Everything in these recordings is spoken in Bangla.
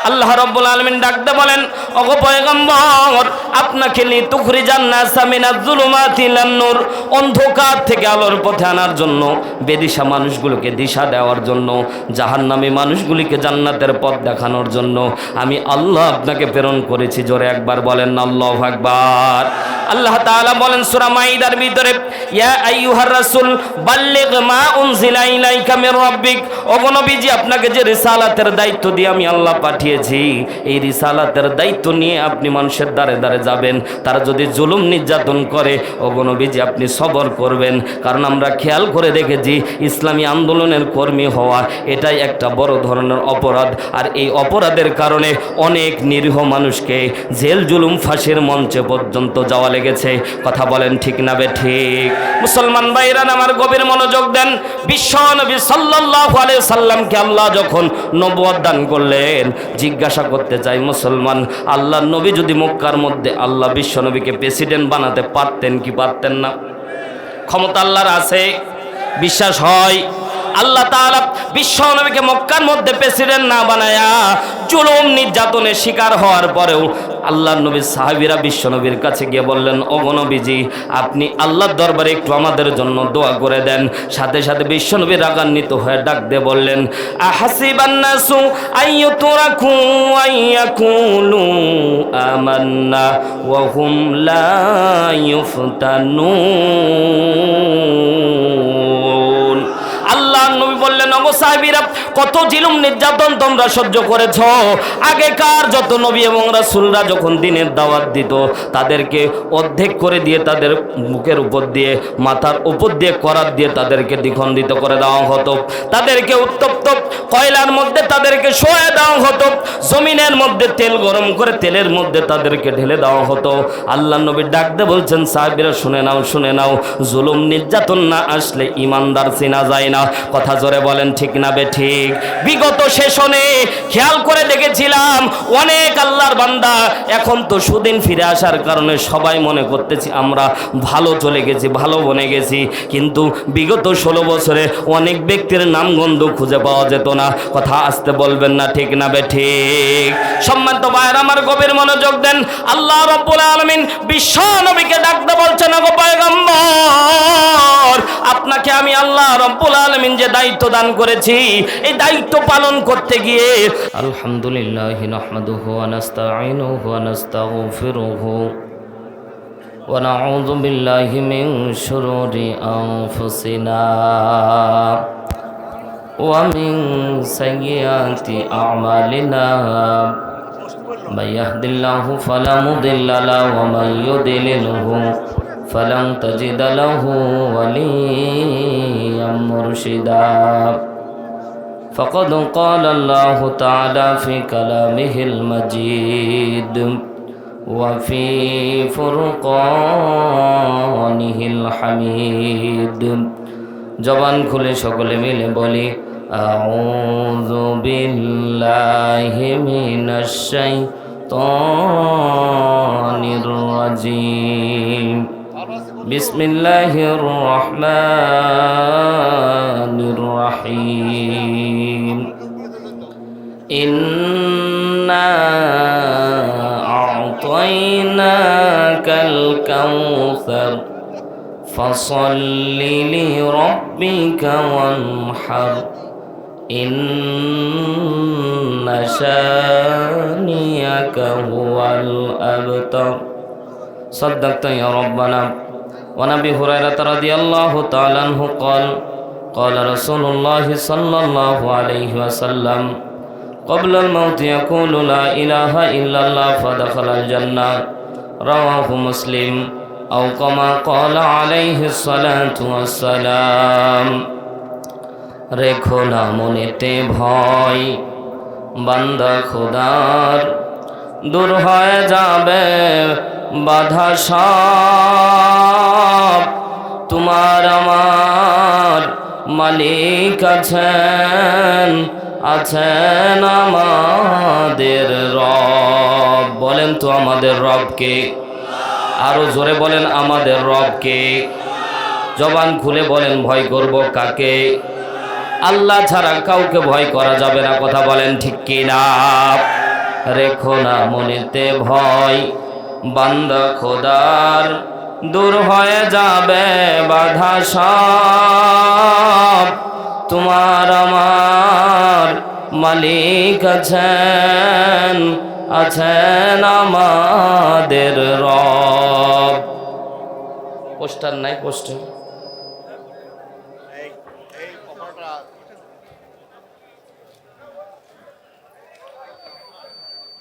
আল্লাহ রাব্বুল আলামিন ডাকতে বলেন, ওগো পয়গম্বর, আপনাকে লিতুখরিজান নাসা মিনাজ যুলুমাতি ইলান নূর, অন্ধকার থেকে আলোর পথে আনার জন্য, বেদিশা মানুষগুলোকে দিশা দেওয়ার জন্য, জাহান্নামী মানুষগুলিকে জান্নাতের পথ দেখানোর জন্য আমি আল্লাহ আপনাকে প্রেরণ করেছি। জোরে একবার বলেন আল্লাহু আকবার। আল্লাহ তাআলা বলেন সূরা মাইদার ভিতরে, ইয়া আইয়ুহার রাসূল বাল্লিগ মা উনজিলা ইলাইকা মির রাব্বিক, ওগো নবীজি, আপনাকে যে রিসালাতের দায়িত্ব দিয়ে আমি আল্লাহ পাঠিয়েছি, এই রিসালাতের দায়িত্ব নিয়ে আপনি মানুষের দ্বারে দ্বারে যাবেন। তারা যদি জুলুম নির্যাতন করে, ওগো নবীজি, আপনি সবর করবেন। কারণ আমরা খেয়াল করে দেখেছি, ইসলামী আন্দোলনের কর্মী হওয়া এটাই একটা বড় ধরনের অপরাধ। আর এই অপরাধের কারণে অনেক নিরীহ মানুষকে জেল জুলুম ফাঁসির মঞ্চে পর্যন্ত যাওয়া লেগেছে। কথা বলেন ঠিক না বে ঠিক? মুসলমান ভাইরা আমার গভীর মনোযোগ দেন। বিশ্ব নবী সাল্লাল্লাহু আলাইহি সাল্লামকে আল্লাহ যখন নবুয়ত দান করলেন, জিজ্ঞাসা করতে চাই মুসলমান, আল্লাহ নবী যদি মক্কার মধ্যে আল্লাহ বিশ্ব নবীকে প্রেসিডেন্ট বানাতে পারতেন কি পারতেন না? ক্ষমতা আল্লাহর আছে, বিশ্বাস হয়? আল্লাহ তাআলা বিশ্ব নবীকে মক্কার মধ্যে প্রেসিডেন্ট না বানায়া জুলুম নির্যাতনের শিকার হওয়ার পরেও আল্লাহর নবীর সাহাবীরা বিশ্ব নবীর কাছে গিয়ে বললেন, ওগো নবীজি, আপনি আল্লাহর দরবারে একটু আমাদের জন্য দোয়া করে দেন। সাথে সাথে বিশ্ব নবী রাগান্বিত হয়ে ডাক দিয়ে বললেন, আহাসিবান নাসু আইয়ুতরাকু আইয়াকুলু আমান্না ওয়া হুম লা ইফতানুন। আল্লাহ নবী বললেন, ওগো সাহাবীরা, কত জুলুম নির্যাতন তোমরা সহ্য করেছ। আগেকার যত নবী এবং রাসূলরা যখন দ্বীনের দাওয়াত দিত, তাদেরকে অর্ধেক করে দিয়ে তাদের মুখের উপর দিয়ে, মাথার উপর দিয়ে করাত দিয়ে তাদেরকে দ্বিখণ্ডিত করে দেওয়া হতো। তাদেরকে উত্তপ্ত কয়লার মধ্যে তাদেরকে শোয়া দেওয়া হতো। জমিনের মধ্যে তেল গরম করে তেলের মধ্যে তাদেরকে ঢেলে দেওয়া হতো। আল্লাহ নবী ডাকতে বলছেন, সাহাবীরা শুনে নাও, শুনে নাও, জুলুম নির্যাতন না আসলে ইমানদার চেনা যায় না। কথা জোরে বলেন ঠিক না বে ঠিক? বিগত সেশনে খেয়াল করে দেখেছিলাম, অনেক আল্লাহর বান্দা এখন তো সুদিন ফিরে আসার কারণে সবাই মনে করতেছি আমরা ভালো চলে গেছি, ভালো বনে গেছি। কিন্তু বিগত 16 বছরে অনেক ব্যক্তির নামগন্ধ খুঁজে পাওয়া যেত না। কথা আসতে বলবেন না ঠিক না বে ঠিক? সম্মানিত ভাইরা আমার গভীর মনোযোগ দেন। আল্লাহ রাব্বুল আলামিন বিশ্ব নবীকে ডাকতে বলছেন, ওগো পয়গম্বর, আপনাকে আমি আল্লাহ রাব্বুল আলামিন যে দায়িত্ব দান করেছি, এই দায়িত্ব পালন করতে গিয়ে আলহামদুলিল্লাহ নাহমাদুহু ওয়া নাস্তাঈনুহু ওয়া নাস্তাগফিরুহু ওয়া নাউযু বিল্লাহি মিন শুরুরি আনফুসিনা ওয়া মিন সাইয়্যাতি আমালিনা। মান ইয়াহদিল্লাহু ফালা মুদিল্লা লাহু ওয়া মান ইউদ্লিলহু ফালান তাজিদা লাহু ওয়ালিয়্যাম মুরশিদা। فقد قال الله تعالى في كلامه المجيد وفي فرقانه الحميد। জবান খুলে সকলে মিলে বলি, আউযু বিল্লাহি মিনাশ শাইতানির রাজিম। বিসমিল্লাহির রহমানির রহিম। ইন্না আ'তাইনাকাল কাউসার ফাসাল্লি লিরাব্বিকা ওয়ানহার ইন্না শানিয়াকা হুয়াল আবতার। সাদাক্তা ইয়া রাব্বানা। وعن أبي هريرة رضي الله تعالى عنه قال قال رسول الله صلى الله عليه وسلم قبل الموت يقول لا إله إلا الله فدخل الجنة رواه مسلم أو كما قال عليه الصلاة والسلام। রেখো না মনেতে ভয়, বান্দা খোদার, দূর হয়ে যাবে বাধা সব। তোমার আমার মালিক আছেন, আছেন আমাদের রব। বলেন তো আমাদের রবকে? আরো জোরে বলেন আমাদের রবকে। জবান খুলে বলেন ভয় করব কাকে? আল্লাহ ছাড়া কাউকে ভয় করা যাবে না। কথা বলেন ঠিক কিনা? রেখো না মনেতে ভয়, বান্দা খোদার দূর হয়ে যাবে বাধা সব। তোমার আমার মালিক আছেন, আছেন আমাদের রব। পোস্টার নাই? পোস্টার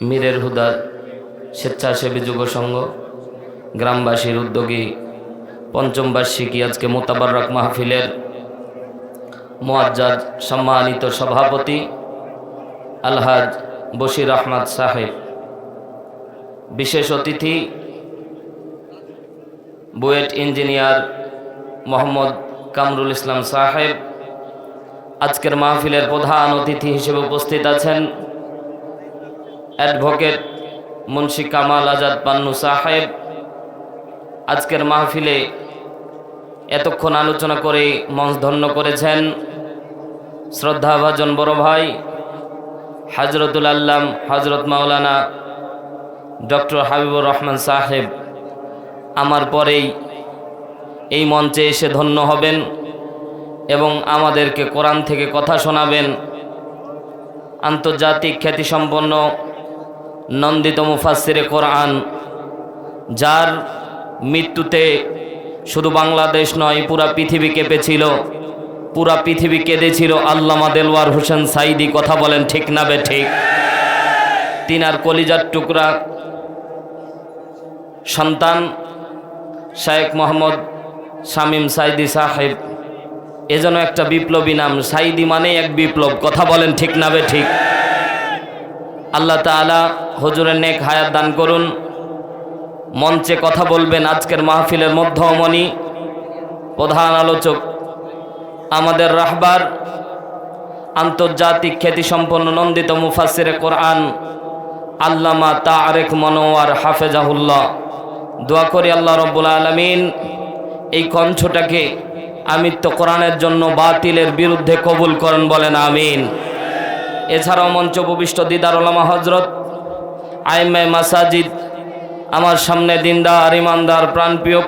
মীরের হুদা স্বেচ্ছাসেবী যুব সংঘ গ্রামবাসীর উদ্যোগী পঞ্চম বার্ষিকী আজকে মোতাবারক মাহফিলের মুআজ্জাজ সম্মানিত সভাপতি আলহাজ বশির আহমদ সাহেব, বিশেষ অতিথি বুয়েট ইঞ্জিনিয়ার মোহাম্মদ কামরুল ইসলাম সাহেব, আজকের মাহফিলের প্রধান অতিথি হিসেবে উপস্থিত আছেন অ্যাডভোকেট মুন্সি কামাল আজাদ পান্নু সাহেব। আজকের মাহফিলে এতক্ষণ আলোচনা করে মঞ্চ ধন্য করেছেন শ্রদ্ধাভাজন বড় ভাই হযরতুল আল্লাম হযরত মাওলানা ডক্টর হাবিবুর রহমান সাহেব। আমার পরেই এই মঞ্চে এসে ধন্য হবেন এবং আমাদেরকে কোরআন থেকে কথা শোনাবেন আন্তর্জাতিক খ্যাতিসম্পন্ন নন্দিত মুফাসসিরে কোরআন, যার মৃত্যুতে শুধু বাংলাদেশ নয় পুরা পৃথিবী কেঁপেছিল, পুরা পৃথিবী কেঁদেছিল। আল্লামা দেলওয়ার হোসেন সাইদি। কথা বলেন ঠিক না বে ঠিক? তিনার কলিজার টুকরা সন্তান শায়েখ মোহাম্মদ শামীম সাইদি সাহেব, এজন্য একটা বিপ্লবী নাম। সাইদি মানে এক বিপ্লব। কথা বলেন ঠিক না বে ঠিক? আল্লাহ তাআলা হুজুরের নেক হায়াত দান করুন। মঞ্চে কথা বলবেন আজকের মাহফিলের মধ্যমণি প্রধান আলোচক আমাদের রাহবার আন্তর্জাতিক খ্যাতিসম্পন্ন নন্দিত মুফাসসিরে কোরআন আল্লামা তারেক মনোয়ার হাফেজাহুল্লাহ। দোয়া করি আল্লাহ রব্বুল আলামিন এই কণ্ঠটাকে আমিত্ব কোরআনের জন্য বাতিলের বিরুদ্ধে কবুল করেন, বলেন আমিন। এছাড়াও মঞ্চ উপবিষ্ট দিদার ওলামা হজরত আইম্মায়ে মাসাজিদ, আমার সামনে দিনদার ইমানদার প্রাণপ্রিয়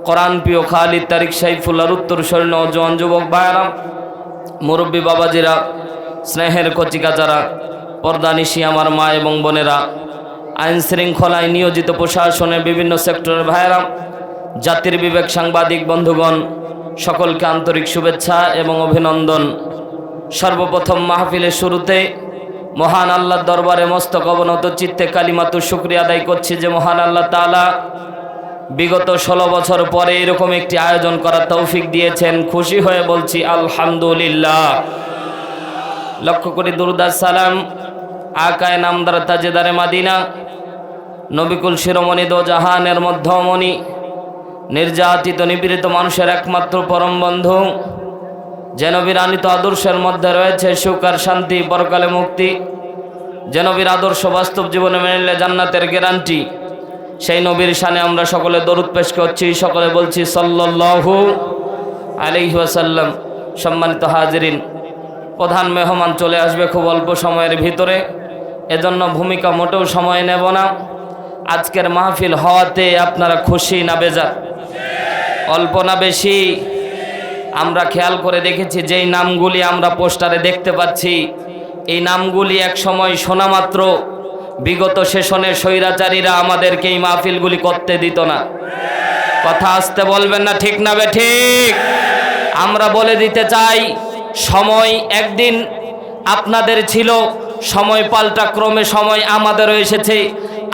কোরআন প্রিয় খালিদ তারিক সাইফুল্লাহর উত্তর শরীর নওজোয়ান যুবক ভাইয়েরা, মুরব্বী বাবাজিরা, স্নেহের কচিকাচারা, পর্দানিশি আমার মা এবং বোনেরা, আইন শৃঙ্খলায় নিয়োজিত প্রশাসনের বিভিন্ন সেক্টরের ভাইয়েরা, জাতির বিবেক সাংবাদিক বন্ধুগণ, সকলকে আন্তরিক শুভেচ্ছা এবং অভিনন্দন। সর্বপ্রথম মাহফিলের শুরুতে মহান আল্লাহর দরবারে মস্তক অবনত চিত্তে কালিমাতু শুকরিয়া আদায় করছি যে মহান আল্লাহ তাআলা বিগত 16 বছর পরে এরকম একটি আয়োজন করার তৌফিক দিয়েছেন। খুশি হয়ে বলছি আলহামদুলিল্লাহ। লক্ষ কোটি দুরূদ সালাম আকায়ে নামদার তাজেদারে মাদিনা নবিকুল শিরোমণি দো জাহানের মধ্যমণি, নির্যাতিত নিপীড়িত মানুষের একমাত্র পরম বন্ধু, যে নবীর আনিত আদর্শের মধ্যে রয়েছে সুখ আর শান্তি, পরকালে মুক্তি, যে নবীর আদর্শ বাস্তব জীবনে মেনে নিলে জান্নাতের গ্যারান্টি, সেই নবীর শানে আমরা সকলে দরুদ পেশ করছি। সকলে বলছি সাল্লাল্লাহু আলাইহি ওয়াসাল্লাম। সম্মানিত হাজিরিন, প্রধান মেহমান চলে আসবে খুব অল্প সময়ের ভিতরে, এজন্য ভূমিকা মোটেও সময় নেব না। আজকের মাহফিল হওয়াতে আপনারা খুশি না বেজার? অল্প না বেশি? আমরা খেয়াল করে দেখেছি যেই নামগুলি আমরা পোস্টারে দেখতে পাচ্ছি, এই নামগুলি এক সময় শোনা মাত্র বিগত সেশনের স্বৈরাচারীরা আমাদেরকে এই মাহফিলগুলি করতে দিত না। কথা আসতে বলবেন না ঠিক না বে ঠিক? আমরা বলে দিতে চাই, সময় একদিন আপনাদের ছিল, সময় পাল্টা ক্রমে সময় আমাদেরও এসেছে,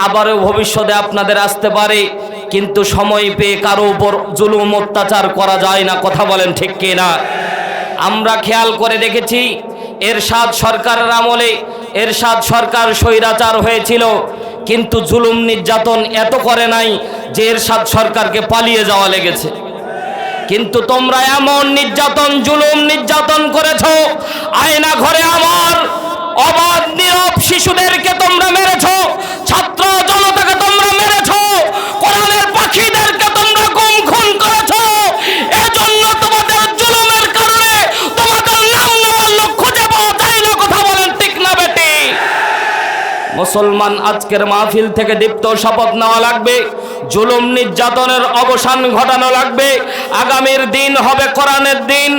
আবারও ভবিষ্যতে আপনাদের আসতে পারে, কিন্তু সময় পেয়ে কারো উপর জুলুম অত্যাচার করা যায় না। কথা বলেন ঠিক কিনা? আমরা খেয়াল করে দেখেছি এরশাদ সরকারের আমলে এরশাদ সরকার স্বৈরাচার হয়েছিল, কিন্তু জুলুম নির্যাতন এত করে নাই যে এরশাদ সরকারকে পালিয়ে যাওয়া লেগেছে। কিন্তু তোমরা এমন নির্যাতন জুলুম নির্যাতন করেছো, আয়না ঘরে আমার অবাধ নীরব শিশুদেরকে তোমরা মেরেছো, ছাত্র জনতাকে তোমরা মেরেছো, কোরআনের পাখিদেরকে তোমরা গুম খুন করেছো। এজন্য তোমাদের জুলুমের কারণে তোমাদের নাম নেওয়ার লোক খুঁজে পাওয়া যায় না। কথা বলেন ঠিক না বেটি? মুসলমান আজকের মাহফিল থেকে দীপ্ত শপথ নেওয়া লাগবে, জুলুম নির্যাতনের অবসান ঘটানো লাগবে। আগামীর দিন হবে কোরআনের দিন,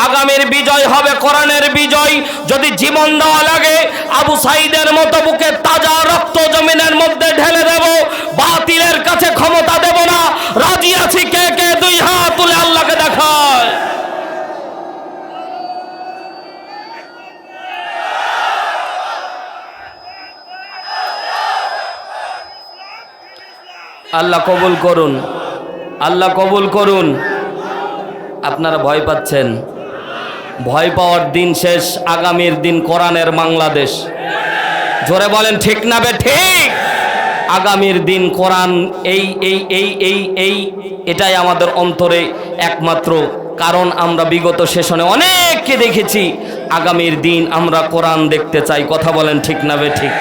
আগামীর বিজয় হবে কোরআনের বিজয়। যদি জীবন দেওয়া লাগে আবু সাইদের মতো বুকে তাজা রক্ত জমিনের মধ্যে ঢেলে দেব, বাতিলের কাছে ক্ষমতা দেব না। রাজি আছি কে কে? দুই হাত তুলে আল্লাহকে দেখায়। আল্লাহ কবুল করুন, আল্লাহ কবুল করুন। আপনারা ভয় পাচ্ছেন, ভয় পাওয়ার দিন শেষ। আগামীর দিন কোরআনের বাংলাদেশ। জোরে বলেন ঠিক না বে ঠিক? আগামীর দিন কোরআন। এটাই আমাদের অন্তরে একমাত্র কারণ। আমরা বিগত সেশনে অনেককে দেখেছি, আগামীর দিন আমরা কোরআন দেখতে চাই। কথা বলেন ঠিক না বে ঠিক?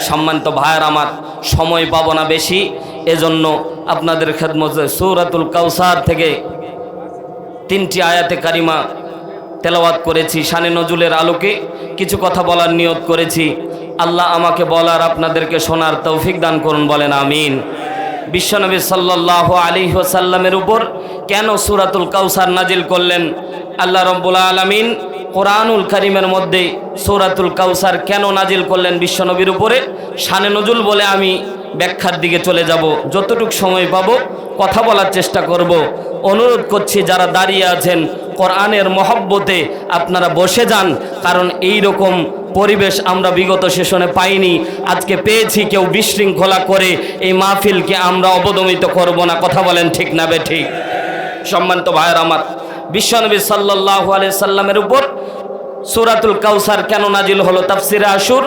সম্মানিত ভাইয়ের আমার, সময় পাবো না বেশি, এজন্য আপনাদের খেদমতে সূরাতুল কাউসার থেকে 3টি আয়াতে কারিমা তেলাওয়াত করেছি। শানে নজুলের আলোকে কিছু কথা বলার নিয়ত করেছি। আল্লাহ আমাকে বলার, আপনাদেরকে শোনার তৌফিক দান করুন, বলেন আমিন। বিশ্বনবী সাল্লাল্লাহু আলাইহি ওয়াসাল্লামের উপর কেন সূরাতুল কাউসার নাজিল করলেন? আল্লাহ রাব্বুল আলামিন কোরআনুল কারীমের মধ্যে সূরাতুল কাউসার কেন নাজিল করলেন বিশ্বনবীর উপরে? শানে নজুল বলে আমি ব্যাখ্যার দিকে চলে যাব। যতটুকু সময় পাবো কথা বলার চেষ্টা করব। অনুরোধ করছি যারা দাঁড়িয়ে আছেন কোরআনের মহব্বতে আপনারা বসে যান, কারণ এই রকম পরিবেশ আমরা বিগত সেশনে পাইনি। আজকে পেয়েছি। কেউ বিশৃঙ্খলা করে এই মাহফিলকে আমরা অবদমিত করব না। কথা বলেন ঠিক না বে ঠিক? সম্মানিত ভাইয়ের আমার, বিশ্বনবী সাল্লাল্লাহু আলাইহি সাল্লামের উপর সূরাতুল কাউসার কেন নাজিল হলো? তাফসিরে আশুর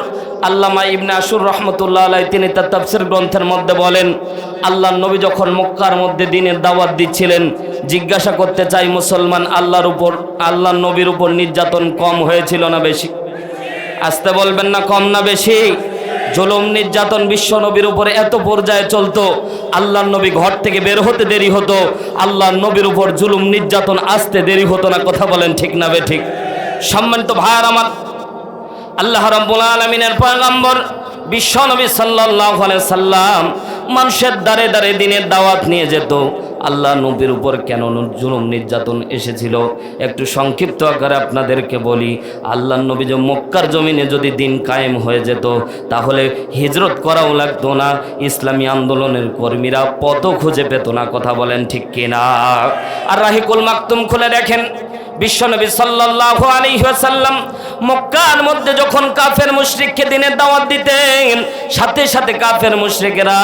আল্লামা ইবনে আশুর রহমতুল্লাহ আলাইহি তিনি তার তাফসির গ্রন্থের মধ্যে বলেন, আল্লাহর নবী যখন মক্কার মধ্যে দ্বীনের দাওয়াত দিচ্ছিলেন, জিজ্ঞাসা করতে চাই মুসলমান আল্লাহর নবীর উপর নির্যাতন কম হয়েছিল না বেশি? আসতে বলবেন না, কম না বেশি? জুলুম নির্যাতন বিশ্ব নবীর উপরে এত পর্যায়ে চলতো, আল্লাহর নবী ঘর থেকে বের হতে দেরি হতো, আল্লাহর নবীর উপর জুলুম নির্যাতন আসতে দেরি হতো না। কথা বলেন ঠিক না বে ঠিক? সম্মানিত ভাইয়ের আমার, আল্লাহ রাব্বুল আলামিনের পয়গম্বর বিশ্ব নবী সাল্লাল্লাহু আলাইহি সাল্লাম মানুষের দ্বারে দ্বারে দ্বীনের দাওয়াত নিয়ে যেত। আল্লাহ নবীর উপর কেন জুলুম নির্যাতন এসেছিল একটু সংক্ষিপ্ত আকারে আপনাদেরকে বলি। আল্লাহ নবী যে মক্কার জমিনে যদি দিন কায়েম হয়ে যেত, তাহলে হিজরত করাও লাগতো না, ইসলামী আন্দোলনের কর্মীরা পথ খুঁজে পেত না। কথা বলেন ঠিক কিনা? আর রাহিকুল মাকতুম খুলে দেখেন, বিশ্বনবী সাল্লাল্লাহু আলাইহি ওয়াসাল্লাম মক্কার মধ্যে যখন কাফের মুশরিককে দ্বীনের দাওয়াত দিতেন, সাথে সাথে কাফের মুশরিকেরা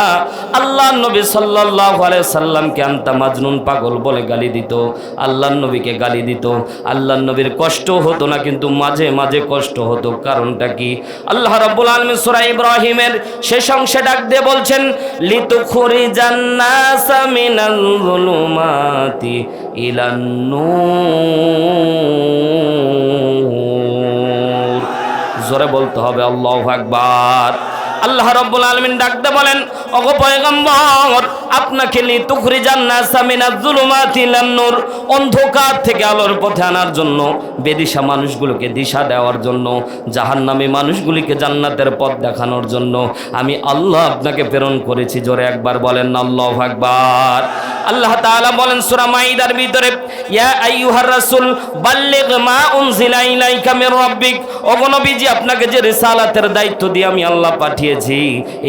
আল্লাহর নবী সাল্লাল্লাহু আলাইহি ওয়াসাল্লামকে আনতা মাজনুন, পাগল বলে গালি দিত, আল্লাহর নবীকে গালি দিত। আল্লাহর নবীর কষ্ট হতো না, কিন্তু মাঝে মাঝে কষ্ট হতো। কারণটা কি? আল্লাহ রাব্বুল আলামিন সূরা ইব্রাহিমের শেষ অংশে ডাক দিয়ে বলছেন, লিতুখরিজান নাসা মিনাল যুলুমাতি ইলান নূর। জোরে বলতে হবে আল্লাহু আকবার। আল্লাহ রাব্বুল আলামিন ডাকতে বলেন, ওগো পয়গম্বর, আপনাকে লিতুখরিজান নাসা মিনাজ যুলুমাতি ইলান নূর, অন্ধকার থেকে আলোর পথে আনার জন্য, বেদিশা মানুষগুলোকে দিশা দেওয়ার জন্য, জাহান্নামী মানুষগুলিকে জান্নাতের পথ দেখানোর জন্য আমি আল্লাহ আপনাকে প্রেরণ করেছি। জোরে একবার বলেন আল্লাহু আকবার। আল্লাহ তাআলা বলেন সূরা মাইদার ভিতরে, ইয়া আইয়ুহার রাসূল বাল্লিগ মা উনজিলা ইলাইকা মির রাব্বিক, ওগো নবীজি, আপনাকে যে রিসালাতের দায়িত্ব দিয়ে আমি আল্লাহ পাঠিয়েছি,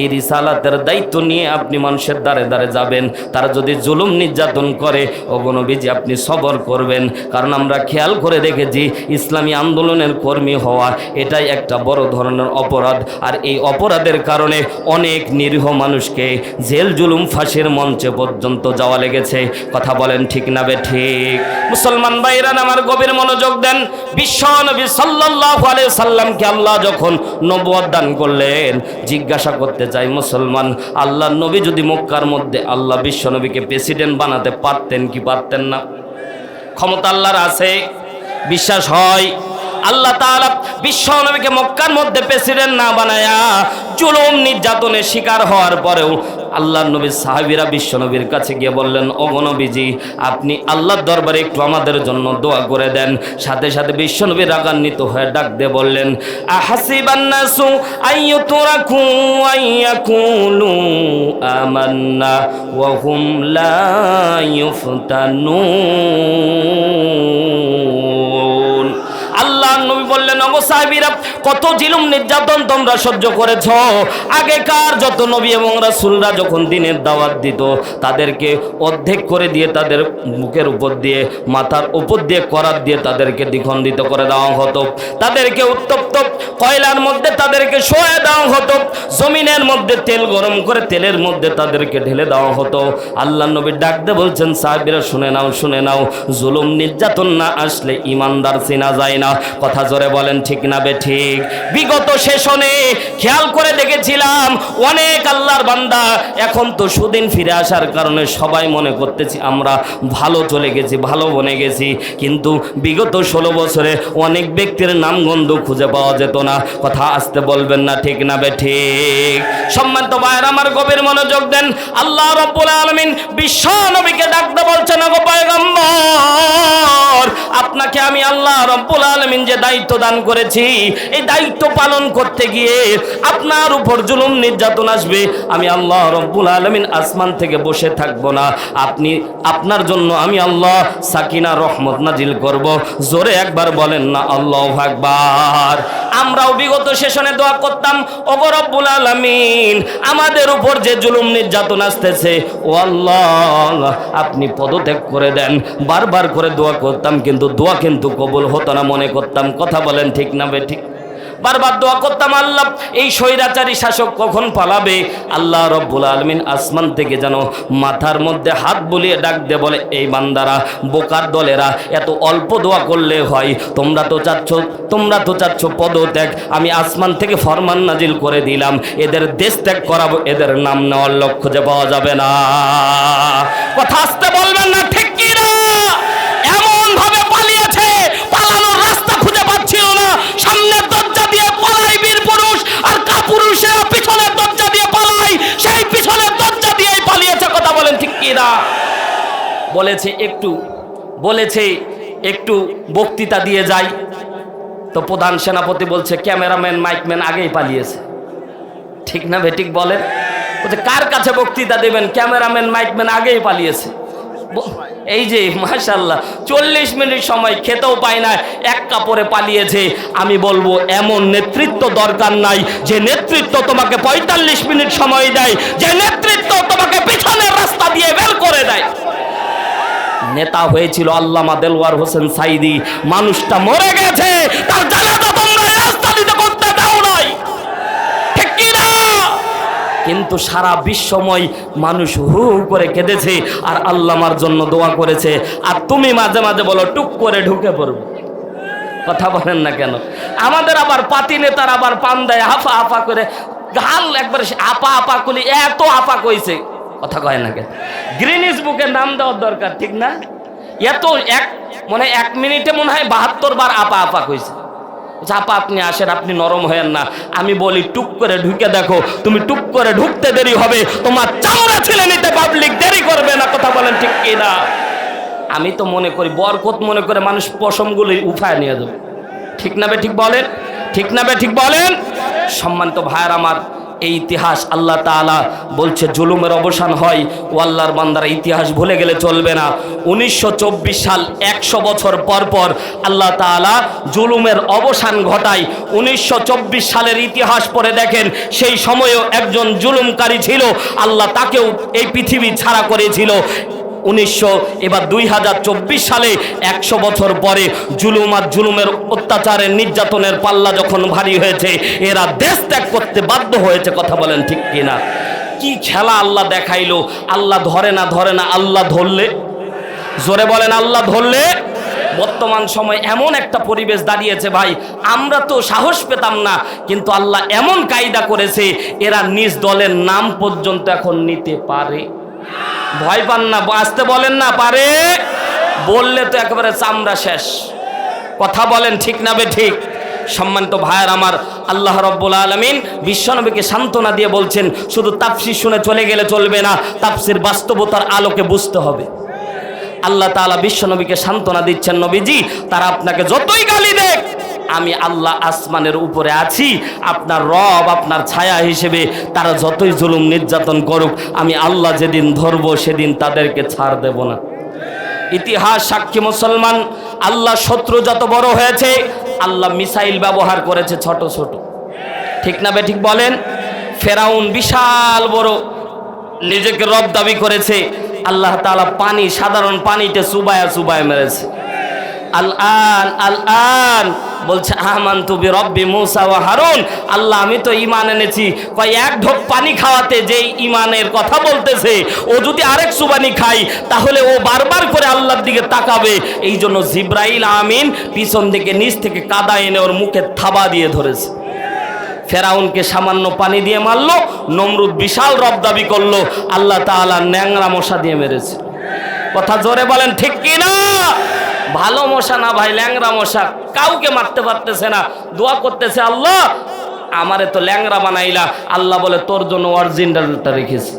এই রিসালাতের দায়িত্ব নিয়ে আপনি মানুষের দ্বারে দ্বারে যাবেন। তারা যদি জুলুম নির্যাতন করে, ওগো নবীজি আপনি সবর করবেন। কারণ আমরা খেয়াল করে দেখেছি, ইসলামী আন্দোলনের কর্মী হওয়া এটাই একটা বড় ধরনের অপরাধ। আর এই অপরাধের কারণে অনেক নিরীহ মানুষকে জেল জুলুম ফাঁসির মঞ্চে পর্যন্ত যাওয়া লেগেছে। কথা বলেন ঠিক না বে ঠিক? মুসলমান ভাইরা আমার গভীর মনোযোগ দেন। বিশ্ব নবী সাল্লাল্লাহু আলাইহি সাল্লামকে আল্লাহ যখন নবুয়ত দান করলেন, জিজ্ঞাসা করতে চাই মুসলমান, আল্লাহর নবী যদি মক্কার মধ্যে আল্লাহ বিশ্ব নবীকে প্রেসিডেন্ট বানাতে পারতেন কি পারতেন না? ক্ষমতা আল্লাহর আছে, বিশ্বাস হয়। আল্লাহ তাআলা বিশ্ব নবীকে মক্কার মধ্যে প্রেসিডেন্ট না বানায়া জুলুম নির্যাতনের শিকার হওয়ার পরেও আল্লাহর নবীর সাহাবীরা বিশ্ব নবীর কাছে গিয়ে বললেন, ওগো নবীজি, আপনি আল্লাহর দরবারে একটু আমাদের জন্য দোয়া করে দেন। সাথে সাথে বিশ্ব নবী রাগান্বিত হয়ে ডাক দিয়ে বললেন, আহাসিবান নাসু আইয়ুতরাকু আইয়াকুলু আমান্না ওয়া হুম লা ইফতানুন। আল্লাহ নবী বললেন, ওগো সাহাবীরা, কত জুলুম নির্যাতন তোমরা সহ্য করেছ। আগেকার যত নবী এবং রাসূলরা যখন দ্বীনের দাওয়াত দিত, তাদেরকে অর্ধেক করে দিয়ে তাদের মুখের উপর দিয়ে, মাথার উপর দিয়ে করাত দিয়ে তাদেরকে দ্বিখণ্ডিত করে দেওয়া হতো। তাদেরকে উত্তপ্ত কয়লার মধ্যে তাদেরকে শোয়া দেওয়া হতো। জমিনের মধ্যে তেল গরম করে তেলের মধ্যে তাদেরকে ঢেলে দেওয়া হতো। আল্লাহ নবী ডাক দিয়ে বলছেন, সাহাবীরা শুনে নাও, শুনে নাও, জুলুম নির্যাতন না আসলে ইমানদার চেনা যায় না। কথা জোরে বলেন ঠিক না বেঠিক? বিগত সেশনে খেয়াল করে দেখেছিলাম অনেক আল্লাহর বান্দা এখন তো সুদিন ফিরে আসার কারণে সবাই মনে করতেছি আমরা ভালো চলে গেছি, ভালো বনে গেছি, কিন্তু বিগত 16 বছরে অনেক ব্যক্তির নামগন্ধ খুঁজে পাওয়া যেত না। কথা আসতে বলবেন না ঠিক না বেঠিক? সম্মানিত ভাইরা আমার, গভীর মনোযোগ দেন। আল্লাহ রাব্বুল আলামিন বিশ্ব নবীকে ডাকতে বলছেন, ওগো পয়গম্বর, আপনাকে আমি আল্লাহ রাব্বুল আলামিন যে দায়িত্ব দান করেছি, এই দায়িত্ব পালন করতে গিয়ে আপনার উপর জুলুম নির্যাতন আসবে, আমি আল্লাহ রাব্বুল আলামিন আসমান থেকে বসে থাকবো না। আপনার জন্য আমি আল্লাহ সাকিনা রহমত নাজিল করব। জোরে একবার বলেন না আল্লাহু আকবার। আমরাও বিগত সেশনে দোয়া করতাম, ওগো রব্বুল আলামিন, আমাদের উপর যে জুলুম নির্যাতন আসতেছে, ও আল্লাহ আপনি পদত্যাগ করে দেন। বারবার করে দোয়া করতাম, কিন্তু দোয়া কিন্তু কবুল হতো না মনে করতাম। কথা বলেন ঠিক না বেঠিক? বারবার দোয়া করতাম, আল্লাহ এই স্বৈরাচারী শাসক কখন পালাবে। আল্লাহ রাব্বুল আলামিন আসমান থেকে যেন মাথার মধ্যে হাত বুলিয়ে ডাক দিয়ে বলে, এই বান্দারা, বোকার দলেরা, এত অল্প দোয়া করলে হয়? তোমরা তো চাচ্ছ পদত্যাগ, আমি আসমান থেকে ফরমান নাজিল করে দিলাম, এদের দেশ ত্যাগ করাবো, এদের নাম নেওয়ার লোক খুঁজে পাওয়া যাবে না। কথা আসতে বলবেন না ঠিক কি না? এমন ভাবে পালিয়েছে, পালানোর রাস্তা খুঁজে পাচ্ছিল না। সামনের দরজা দিয়ে পালাই বীর পুরুষ, আর কাপুরুষেরা পিছনের দরজা দিয়ে পালাই, সেই পিছনের দরজা দিয়েই পালিয়েছে। কথা বলেন ঠিক কি না? বলেছে একটু বক্তৃতা দিয়ে যাই, তো প্রধান সেনাপতি বলছে, ক্যামেরাম্যান মাইকম্যান আগেই পালিয়েছে। ঠিক না বেঠিক বলেন? বলছে কার কাছে বক্তৃতা দেবেন? ক্যামেরাম্যান মাইকম্যান আগেই পালিয়েছে। এই যে মাশাআল্লাহ 40 মিনিট সময় খেতেও পায় না, এক কাপড়ে পালিয়েছে। আমি বলবো এমন নেতৃত্ব দরকার নাই যে নেতৃত্ব তোমাকে 45 মিনিট সময় দেয়, যে নেতৃত্ব তোমাকে পিছনের রাস্তা দিয়ে বের করে দেয়। নেতা হয়েছিল আল্লামা দেলওয়ার হোসেন সাইদি, মানুষটা মরে গেছে, তার জানাজা তোমরা রাস্তা দিতে করতে দাও নাই, ঠিক কি না? কিন্তু সারা বিশ্বময় মানুষ হু করে কেঁদেছে আর আল্লামার জন্য দোয়া করেছে। আর তুমি মাঝে মাঝে বলো টুক করে ঢুকে পড়বো। কথা বলেন না কেন? আমাদের আবার পাতি নেতার আবার পান দেয় হাফা হাফা করে, গাল একবারে আপা আপা কলি, এত আপা কইছে। কথা কয় না কেন? গ্রিনিস বুকে নাম দেওয়ার দরকার, ঠিক না? এত মনে 1 মিনিটে মনে হয় 72 বার আপা আপা কইছে। আপা আপনি আসেন, আপনি নরম হয়েন না। আমি বলি টুক করে ঢুকে দেখো, তুমি টুক করে ঢুকতে দেরি হবে, তোমার চামড়া ছিলে নিতে পাবলিক দেরি করবে না। কথা বলেন ঠিক কি না? আমি তো মনে করি বরকত মনে করে মানুষ পশমগুলি উঠায় নিয়ে যাবে। ঠিক না বে ঠিক বলেন? ঠিক না বে ঠিক বলেন? সম্মানিত ভাইয়ার আমার, এই ইতিহাস আল্লাহ তাআলা বলছে জুলুমের অবসান হয়। ও আল্লাহর বান্দারা, ইতিহাস ভুলে গেলে চলবে না। 1924 সাল 100 বছর পর পর আল্লাহ তাআলা জুলুমের অবসান ঘটায়। 1924 সালের ইতিহাস পড়ে দেখেন, সেই সময়েও একজন জুলুমকারী ছিল, আল্লাহ তাকেও এই পৃথিবী ছাড়া করেছিল। 2024 সালে 100 বছর পরে জুলুম আর জুলুমের অত্যাচারের নির্যাতনের পাল্লা যখন ভারী হয়েছে, এরা দেশ ত্যাগ করতে বাধ্য হয়েছে। কথা বলেন ঠিক কিনা? কি খেলা আল্লাহ দেখাইলো! আল্লাহ ধরে না, আল্লাহ ধরলে, জোরে বলেন আল্লাহ ধরলে। বর্তমান সময় এমন একটা পরিবেশ দাঁড়িয়েছে ভাই, আমরা তো সাহস পেতাম না, কিন্তু আল্লাহ এমন কায়দা করেছে, এরা নিজ দলের নাম পর্যন্ত এখন নিতে পারে। ভয় পান না, আসতে বলেন না, পারে বললে তো একেবারে চামড়া শেষ। কথা বলেন ঠিক না বে ঠিক? সম্মানিত ভাইয়ের আমার, আল্লাহ রাব্বুল আলামিন বিশ্বনবীকে সান্ত্বনা দিয়ে বলছেন, শুধু তাফসীর শুনে চলে গেলে চলবে না, তাফসীর বাস্তবতার আলোকে বুঝতে হবে। আল্লাহ তাআলা বিশ্বনবীকে সান্ত্বনা দিচ্ছেন, নবীজি তারা আপনাকে যতই গালি দেখ, আমি আল্লাহ আসমানের উপরে আছি, আপনার রব আপনার ছায়া হিসেবে, তারা যতই জুলুম নির্যাতন করুক, আমি আল্লাহ যেদিন ধরবো সেদিন তাদেরকে ছাড় দেব না। ইতিহাস সাক্ষী মুসলমান, আল্লাহ শত্রু যত বড় হয়েছে, আল্লাহ মিসাইল ব্যবহার করেছে ছোট ছোট, ঠিক না বেঠিক বলেন? ফেরাউন বিশাল বড় নিজেকে রব দাবি করেছে, আল্লাহ তাআলা পানি, সাধারণ পানিতে চুবায়া চুবায়া মেরেছে। আল-আন বলছে আমানতু বিরব্বি মূসা ওয়া হারুন, আল্লাহ আমি তো ঈমান এনেছি। কয় এক ঢোক পানি খাওয়াতে যেই ঈমানের কথা বলতেছে, ও যদি আরেক সুবানি খাই তাহলে ও বারবার করে আল্লাহর দিকে তাকাবে। এই জন্য জিব্রাইল আমিন পিছন থেকে নিচ থেকে কাদা এনে ওর মুখে থাবা দিয়ে ধরেছে। ফেরাউনকে সামান্য পানি দিয়ে মারলো, নমরুদ বিশাল রব দাবি করলো, আল্লাহ তাআলা ন্যাংরা মশা দিয়ে মেরেছে। কথা জোরে বলেন ঠিক কি না? ভালো মশা না ভাই, ল্যাংরা মশা, কাউকে মারতে পারতেছে না, দোয়া করতেছে, আল্লাহ আমারে তো ল্যাংরা বানাইলা। আল্লাহ বলে তোর জন্য অরিজিনালটা রেখেছি।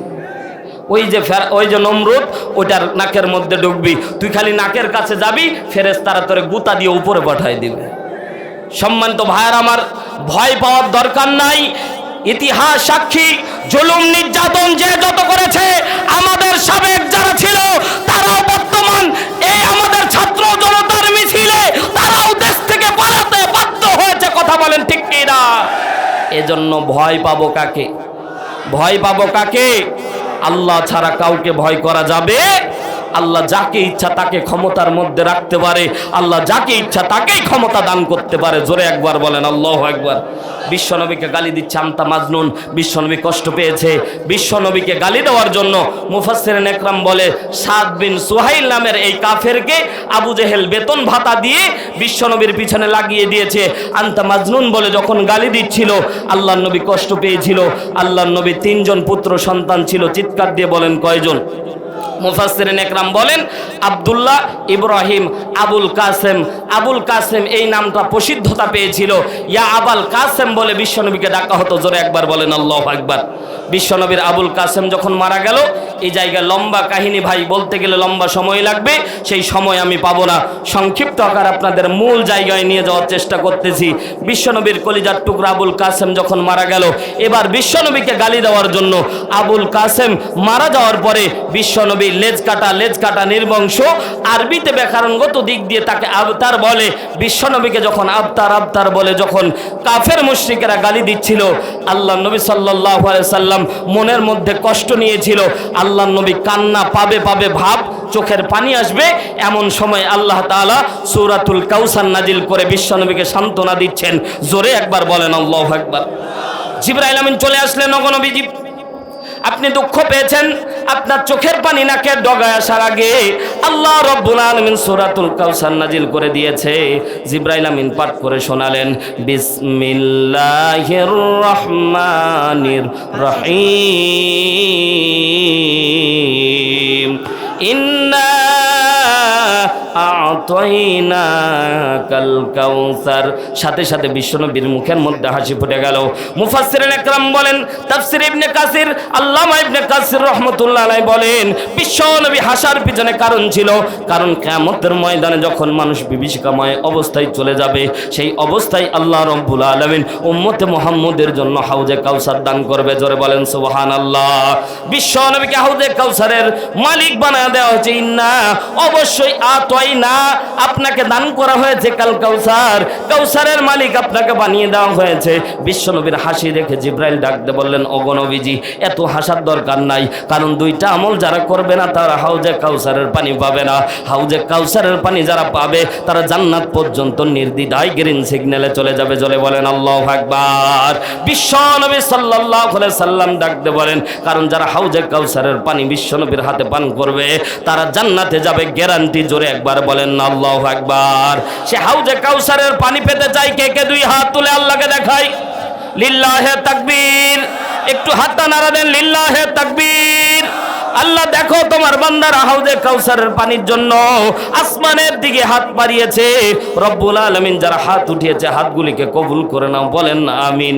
ওই যে নমরুদ, ওইটার নাকের মধ্যে ঢুকবি, তুই খালি নাকের কাছে যাবি, ফেরেশতারা তোরে গুতা দিয়ে উপরে পাঠাই দিবে। সম্মানিত ভাইয়ের আমার, ভয় পাওয়ার দরকার নাই। ইতিহাস সাক্ষী, জুলুম নির্যাতন যে যত করেছে, আমাদের সাবেক যারা ছিল তারাও বর্তমান এই আমাদের ছাত্র জনতার মিছিলে তারাও দেশ থেকে পালাতে বাধ্য হয়েছে। কথা বলেন ঠিক কি না? এজন্য ভয় পাবো কাকে? ভয় পাবো কাকে? আল্লাহ ছাড়া কাউকে ভয় করা যাবে? আল্লাহ যাকে ইচ্ছা তাকে ক্ষমতার মধ্যে রাখতে পারে, আল্লাহ যাকে ইচ্ছা তাকেই ক্ষমতা দান করতে পারে। জোরে একবার বলেন আল্লাহু আকবার। বিশ্বনবীকে গালি দিচ্ছে আমতা মাজনুন, বিশ্বনবী কষ্ট পেয়েছে। বিশ্বনবীকে গালি দেওয়ার জন্য মুফাসসিরিন একরাম বলে, সাদ বিন সুহাইল নামের এই কাফেরকে আবু জেহেল বেতন ভাতা দিয়ে বিশ্বনবীর পিছনে লাগিয়ে দিয়েছে। আমতা মাজনুন বলে যখন গালি দিচ্ছিল, আল্লাহর নবী কষ্ট পেয়েছিল। আল্লাহর নবী 3 জন পুত্র সন্তান ছিল। চিৎকার দিয়ে বলেন কয়জন? মুফাসসিরিন একরাম বলেন আব্দুল্লাহ, ইব্রাহিম, আবুল কাসেম। আবুল কাসেম এই নামটা প্রসিদ্ধতা পেয়েছিল। ইয়া আবাল কাসেম বলে বিশ্বনবীকে ডাকা হতো। জোরে একবার বলেন আল্লাহু আকবার। বিশ্বনবীর আবুল কাসেম যখন মারা গেল, এই জায়গায় লম্বা কাহিনী ভাই, বলতে গেলে লম্বা সময় লাগবে, সেই সময় আমি পাবো না। সংক্ষিপ্ত আকার আপনাদের মূল জায়গায় নিয়ে যাওয়ার চেষ্টা করতেছি। বিশ্বনবীর কলিজার টুকরা আবুল কাসেম যখন মারা গেল, এবার বিশ্বনবীকে গালি দেওয়ার জন্য আবুল কাসেম মারা যাওয়ার পরে বিশ্বনবী লেজ কাটা নির্বংশ, আরবিতে ব্যাকরণগত দিক দিয়ে তাকে আবতার বলে। বিশ্বনবীকে যখন আবতার বলে যখন কাফের মুশরিকেরা গালি দিচ্ছিল, আল্লাহ নবী সাল্লাল্লাহু আলাইহি সাল্লাম মনের মধ্যে কষ্ট নিয়েছিল। আল্লাহ নবী কান্না পাবে ভাব, চোখের পানি আসবে, এমন সময় আল্লাহ তাআলা সূরাতুল কাউসার নাজিল করে বিশ্বনবীকে সান্ত্বনা দিচ্ছেন। জোরে একবার বলেন আল্লাহু আকবার। জিবরাইল আমিন চলে আসলেন, ওগো নবীজি আপনি দুঃখ পেয়েছেন, আপনার চোখের পানি নাকের ডগায় আসার আগে আল্লাহ রাব্বুল আলামিন সূরাতুল কাউসার নাজিল করে দিয়েছে। জিবরাইল আমিন পাঠ করে শোনালেন, বিসমিল্লাহির রহমানির রহিম, ইন্না আ'তাইনাকাল কাউসার। সাথে সাথে বিশ্বনবীর মুখের মধ্যে হাসি ফুটে গেল। মুফাসসিরিন একরাম বলেন, তাফসীর ইবনে কাসির, আল্লামা ইবনে কাসির রাহমাতুল্লাহ আলাইহি বলেন, বিশ্বনবী হাসার পিছনে কারণ ছিল, কারণ কিয়ামতের ময়দানে যখন মানুষ বিভীষিকাময় অবস্থায় চলে যাবে, সেই অবস্থায় আল্লাহ রাব্বুল আলামিন উম্মতে মুহাম্মদের জন্য হাউজে কাউসার দান করবে। জোরে বলেন সুবহানাল্লাহ। বিশ্বনবীকে হাউজে কাউসারের মালিক বানায় দেওয়া হয়েছে। ইন্না অবশ্যই না আপনাকে দান করা হয়েছে কাল কাউসার, কাউসারের মালিক আপনাকে বানিয়ে দেওয়া হয়েছে। বিশ্বনবীর হাসি দেখে জিবরাইল ডাকতে বললেন, ওগো নবীজি এত হাসার দরকার নাই, কারণ 2টা আমল যারা করবে না তারা হাউজে কাউসারের পানি পাবে না। হাউজে কাউসারের পানি যারা পাবে তারা জান্নাত পর্যন্ত নির্দ্বিধায় গ্রিন সিগন্যালে চলে যাবে। চলে বলেন আল্লাহু আকবার। বিশ্বনবী সাল্লাল্লাহু আলাইহি সাল্লাম ডাকতে বলেন, কারণ যারা হাউজে কাউসারের পানি বিশ্বনবীর হাতে পান করবে তারা জান্নাতে যাবে গ্যারান্টি। জোরে একবার বলেন আল্লাহু আকবার। সে হাউজে কাউসারের পানি পেতে চাই কে কে? 2 হাত তুলে আল্লাহকে দেখাই। লিল্লাহে তাকবীর। একটু হাতটা নাড়া দেন, লিল্লাহে তাকবীর। আল্লাহ দেখো তোমার বান্দারা হাউজে কাউসারের পানির জন্য আসমানের দিকে হাত বাড়িয়েছে। রব্বুল আলামিন যারা হাত উঠিয়েছে হাতগুলিকে কবুল করে নাও, বলেন না আমিন।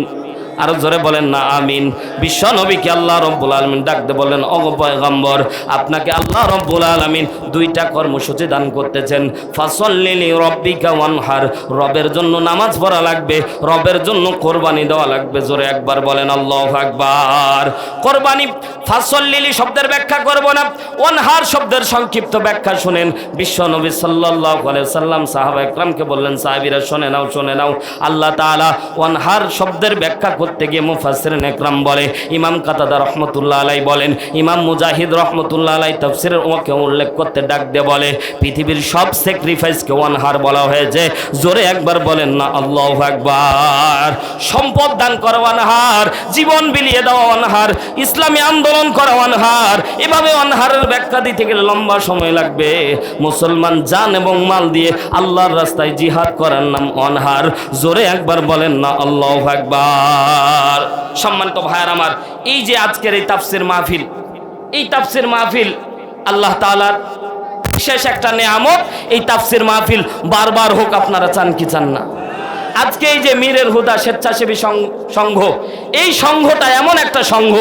আরো জোরে বলেন না আমিন। বিশ্ব নবীকে আল্লাহ রব্বুল আলামিন ডাকতে বলেন, ওগো পয়গম্বর, আপনাকে আল্লাহ রব্বুল আলামিন দুইটা কর্মসূচি দান করতেছেন। ফাসল্লি লিরাব্বিকা ওয়ানহার, রবের জন্য নামাজ পড়া লাগবে, রবের জন্য কোরবানি দেওয়া লাগবে। জোরে একবার বলেন আল্লাহু আকবার। কোরবানি, ফাসল্লি শব্দের ব্যাখ্যা করব না, ওয়ানহার শব্দের সংক্ষিপ্ত ব্যাখ্যা শুনেন। বিশ্ব নবী সাল্লাল্লাহু আলাইহি সাল্লাম সাহাবা ইকরামকে বললেন, সাহাবীরা শুনে নাও, শুনে নাও। আল্লাহ তাআলা ওয়ানহার শব্দের ব্যাখ্যা করতে গিয়ে মুফাসসিরিন ইকরাম বলে, ইমাম কাতাদা রাহমাতুল্লাহ আলাইহি বলেন, ইমাম মুজাহিদ রাহমাতুল্লাহ আলাইহি তাফসীরের ওকে উল্লেখ করতে ডাক দিয়ে বলে, পৃথিবীর সব স্যাক্রিফাইসকে ওয়ানহার বলা হয়েছে। জোরে একবার বলেন না আল্লাহু আকবার। সম্পদ দান করা ওয়ানহার, জীবন বিলিয়ে দেওয়া ওয়ানহার, ইসলামী আন্দোলন করা ওয়ানহার। এভাবে ওয়ানহারের ব্যাখ্যা দিতে গেলে লম্বা সময় লাগবে। মুসলমান জান এবং মাল দিয়ে আল্লাহর রাস্তায় জিহাদ করার নাম ওয়ানহার। জোরে একবার বলেন না আল্লাহু আকবার। সম্মানিত ভাইয়ার আমার, এই যে আজকের এই তাফসীর মাহফিল, এই তাফসীর মাহফিল আল্লাহ তাআলার বিশেষ একটা নেয়ামত। এই তাফসীর মাহফিল বারবার হোক, আপনারা চান কি চান না? আজকে এই যে মীরের হুদা স্বেচ্ছাসেবী সংঘ, এই সংঘটা এমন একটা সংঘ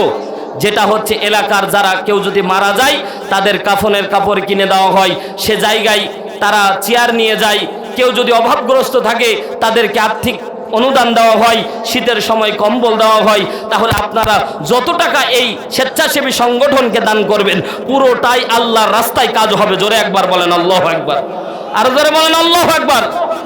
যেটা হচ্ছে এলাকার যারা কেউ যদি মারা যায় তাদের কাফনের কাপড় কিনে দেওয়া হয়, সে জায়গায় তারা চেয়ার নিয়ে যায়। কেউ যদি অভাবগ্রস্ত থাকে তাদেরকে আর্থিক অনুদান দেওয়া হয়, শীতের সময় কম্বল দেওয়া হয়। তাহলে আপনারা যত টাকা এই স্বেচ্ছাসেবী সংগঠনকে দান করবেন, পুরোটাই আল্লাহর রাস্তায় কাজ হবে। জোরে একবার বলেন আল্লাহু আকবার। আর জোরে বলেন আল্লাহু আকবার।